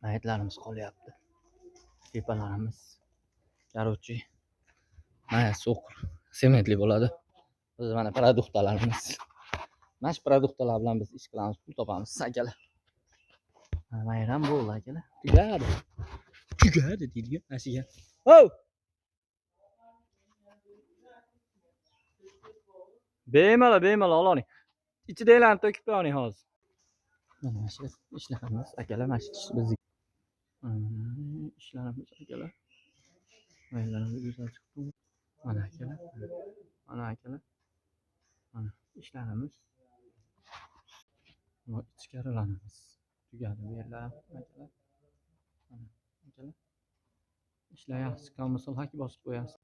Mayitlarimiz qolyapti. Tepalarimiz короче, mana so'qir, sementli bo'ladi. Biz mana produktlarimiz. Mana shu produktlar bilan biz ish qilamiz, pul topamiz akalar. Bayram bo'ldi akalar. Tugadi deydi asiga. Ho! Bemalol oling. Ichidagilarni to'kib qo'ying hozir. Mana shu ishlarimiz akalar, mana shu biz ishlarimiz akalar. Maylarimiz go'zal chiqdi. Mana akalar. Mana akalar. Mana ishlarimiz. Bu ichkarilarimiz. Tugadi bu yerlar akalar. Mana akalar. Ishlayapsiz, komissiya haki bosib qo'yasiz.